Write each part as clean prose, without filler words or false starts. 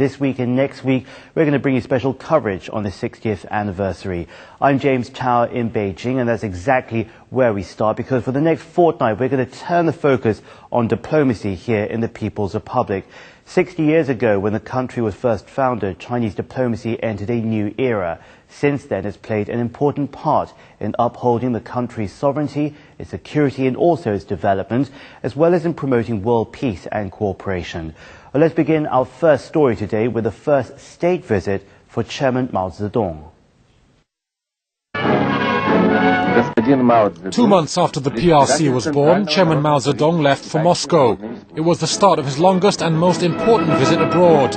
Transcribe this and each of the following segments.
This week and next week, we're going to bring you special coverage on the 60th anniversary. I'm James Chow in Beijing, and that's exactly where we start, because for the next fortnight, we're going to turn the focus on diplomacy here in the People's Republic. 60 years ago, when the country was first founded, Chinese diplomacy entered a new era. Since then, it's played an important part in upholding the country's sovereignty, its security and also its development, as well as in promoting world peace and cooperation. Well, let's begin our first story today with the first state visit for Chairman Mao Zedong. 2 months after the PRC was born, Chairman Mao Zedong left for Moscow. It was the start of his longest and most important visit abroad.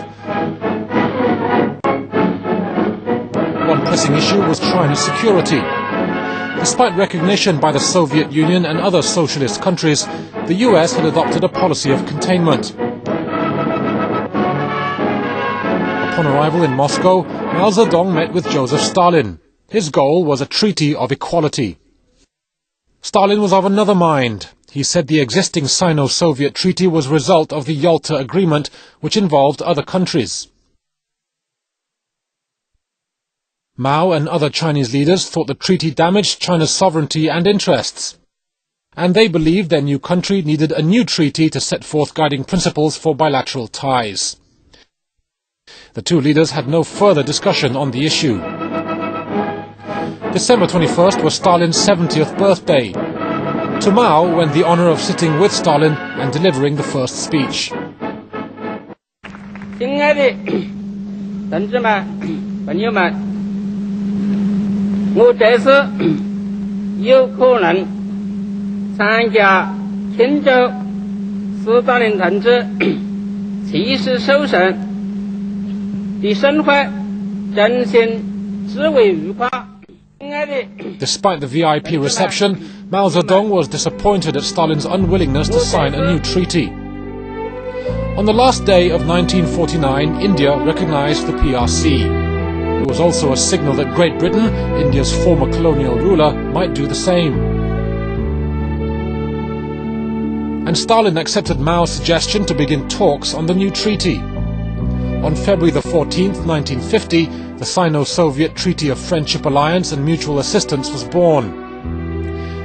One pressing issue was China's security. Despite recognition by the Soviet Union and other socialist countries, the US had adopted a policy of containment. Upon arrival in Moscow, Mao Zedong met with Joseph Stalin. His goal was a treaty of equality. Stalin was of another mind. He said the existing Sino-Soviet treaty was a result of the Yalta Agreement, which involved other countries. Mao and other Chinese leaders thought the treaty damaged China's sovereignty and interests, and they believed their new country needed a new treaty to set forth guiding principles for bilateral ties. The two leaders had no further discussion on the issue. December 21st was Stalin's 70th birthday. To Mao went the honor of sitting with Stalin and delivering the first speech. 亲爱的同志们、朋友们，我这次有可能参加庆祝斯大林同志70寿生的盛会，真心至为愉快。 Despite the VIP reception, Mao Zedong was disappointed at Stalin's unwillingness to sign a new treaty. On the last day of 1949, India recognized the PRC. It was also a signal that Great Britain, India's former colonial ruler, might do the same. And Stalin accepted Mao's suggestion to begin talks on the new treaty. On February the 14th, 1950, the Sino-Soviet Treaty of Friendship Alliance and Mutual Assistance was born.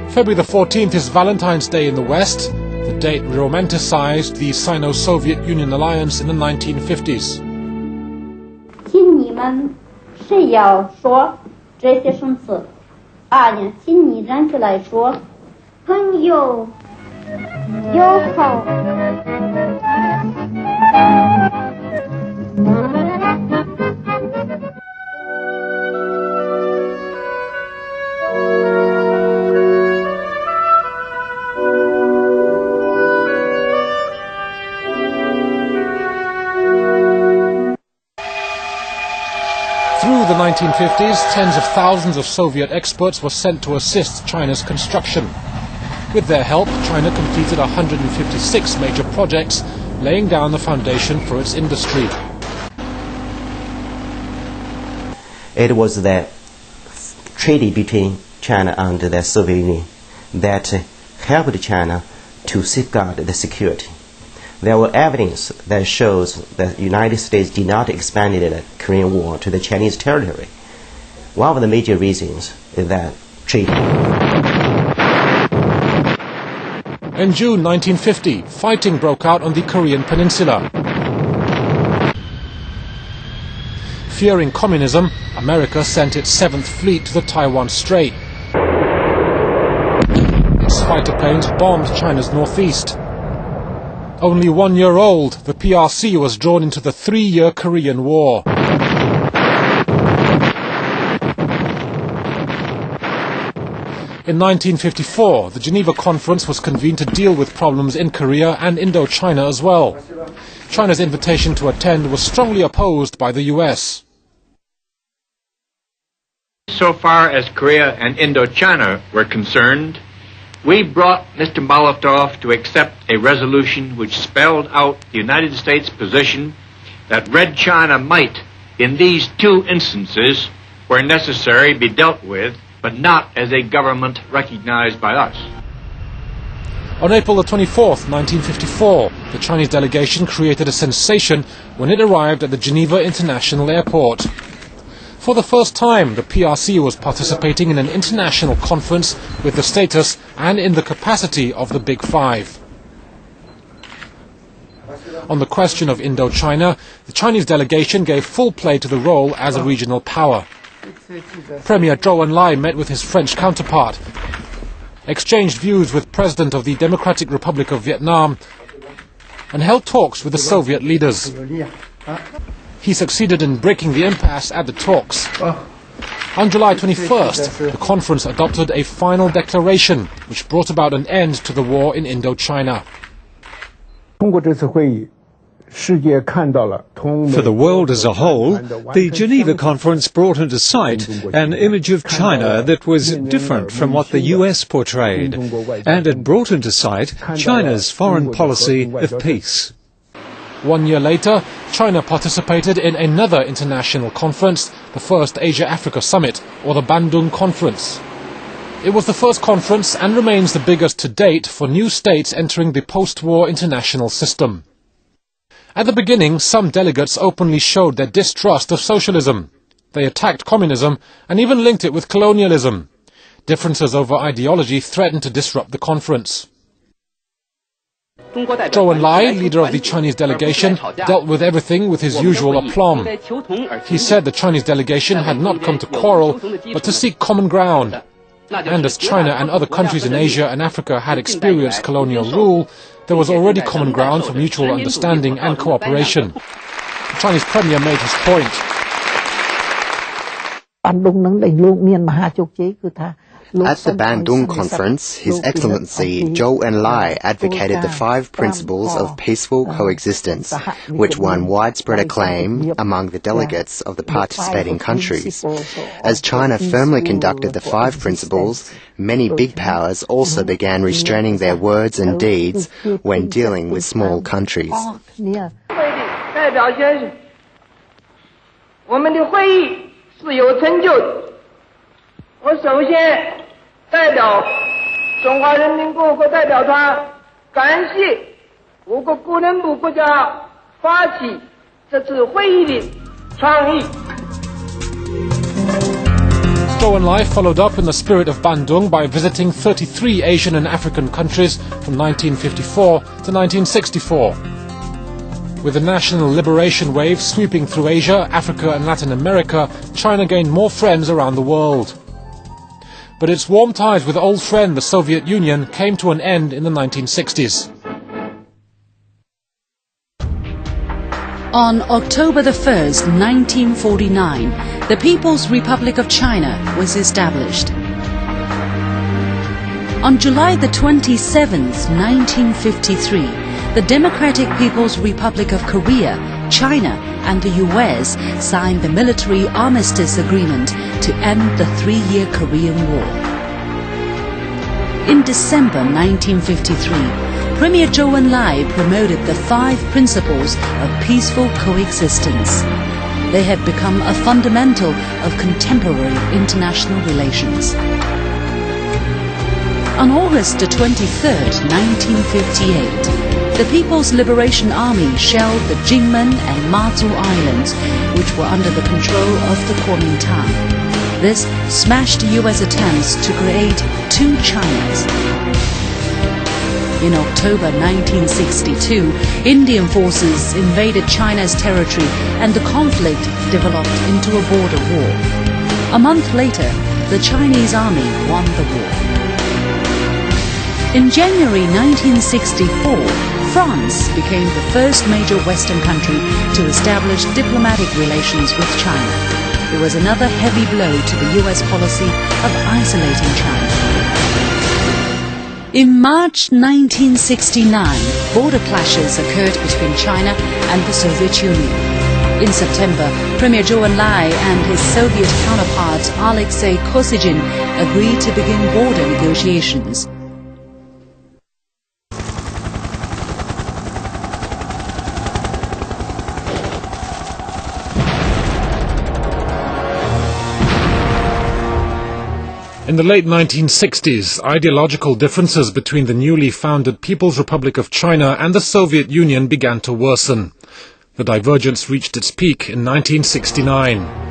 February the 14th is Valentine's Day in the West. The date romanticized the Sino-Soviet Union alliance in the 1950s. 请你们谁要说这些生词啊？请你站起来说，朋友，友好。 Through the 1950s, tens of thousands of Soviet experts were sent to assist China's construction. With their help, China completed 156 major projects, laying down the foundation for its industry. It was the treaty between China and the Soviet Union that helped China to safeguard the security. There were evidence that shows that the United States did not expand the Korean War to the Chinese territory. One of the major reasons is that treaty. In June 1950, fighting broke out on the Korean peninsula. Fearing communism, America sent its 7th Fleet to the Taiwan Strait. Its fighter planes bombed China's northeast. Only 1 year old, the PRC was drawn into the 3-year Korean War. In 1954, the Geneva Conference was convened to deal with problems in Korea and Indochina as well. China's invitation to attend was strongly opposed by the US. So far as Korea and Indochina were concerned, we brought Mr. Molotov to accept a resolution which spelled out the United States' position that Red China might, in these two instances, where necessary, be dealt with, but not as a government recognized by us. On April the 24th, 1954, the Chinese delegation created a sensation when it arrived at the Geneva International Airport. For the first time, the PRC was participating in an international conference with the status and in the capacity of the Big Five. On the question of Indochina, the Chinese delegation gave full play to the role as a regional power. Premier Zhou Enlai met with his French counterpart, exchanged views with President of the Democratic Republic of Vietnam, and held talks with the Soviet leaders. He succeeded in breaking the impasse at the talks. On July 21st, the conference adopted a final declaration which brought about an end to the war in Indochina. For the world as a whole, the Geneva conference brought into sight an image of China that was different from what the US portrayed, and it brought into sight China's foreign policy of peace. 1 year later, China participated in another international conference, the First Asia-Africa Summit, or the Bandung Conference. It was the first conference and remains the biggest to date for new states entering the post-war international system. At the beginning, some delegates openly showed their distrust of socialism. They attacked communism and even linked it with colonialism. Differences over ideology threatened to disrupt the conference. Zhou Enlai, leader of the Chinese delegation, dealt with everything with his usual aplomb. He said the Chinese delegation had not come to quarrel, but to seek common ground. And as China and other countries in Asia and Africa had experienced colonial rule, there was already common ground for mutual understanding and cooperation. The Chinese premier made his point. At the Bandung Conference, His Excellency Zhou Enlai advocated the 5 principles of peaceful coexistence, which won widespread acclaim among the delegates of the participating countries. As China firmly conducted the 5 principles, many big powers also began restraining their words and deeds when dealing with small countries. Zhou Enlai followed up in the spirit of Bandung by visiting 33 Asian and African countries from 1954 to 1964. With the national liberation wave sweeping through Asia, Africa and Latin America, China gained more friends around the world. But its warm ties with old friend the Soviet Union came to an end in the 1960s. On October the 1st, 1949, the People's Republic of China was established. On July the 27th, 1953, the Democratic People's Republic of Korea, China and the US signed the military armistice agreement to end the 3-year Korean War. In December 1953, Premier Zhou Enlai promoted the 5 principles of peaceful coexistence. They have become a fundamental of contemporary international relations. On August 23rd, 1958, the People's Liberation Army shelled the Jinmen and Matsu Islands, which were under the control of the Kuomintang. This smashed US attempts to create 2 Chinas. In October 1962, Indian forces invaded China's territory and the conflict developed into a border war. A month later, the Chinese army won the war. In January 1964, France became the first major Western country to establish diplomatic relations with China. It was another heavy blow to the US policy of isolating China. In March 1969, border clashes occurred between China and the Soviet Union. In September, Premier Zhou Enlai and his Soviet counterpart Alexei Kosygin agreed to begin border negotiations. In the late 1960s, ideological differences between the newly founded People's Republic of China and the Soviet Union began to worsen. The divergence reached its peak in 1969.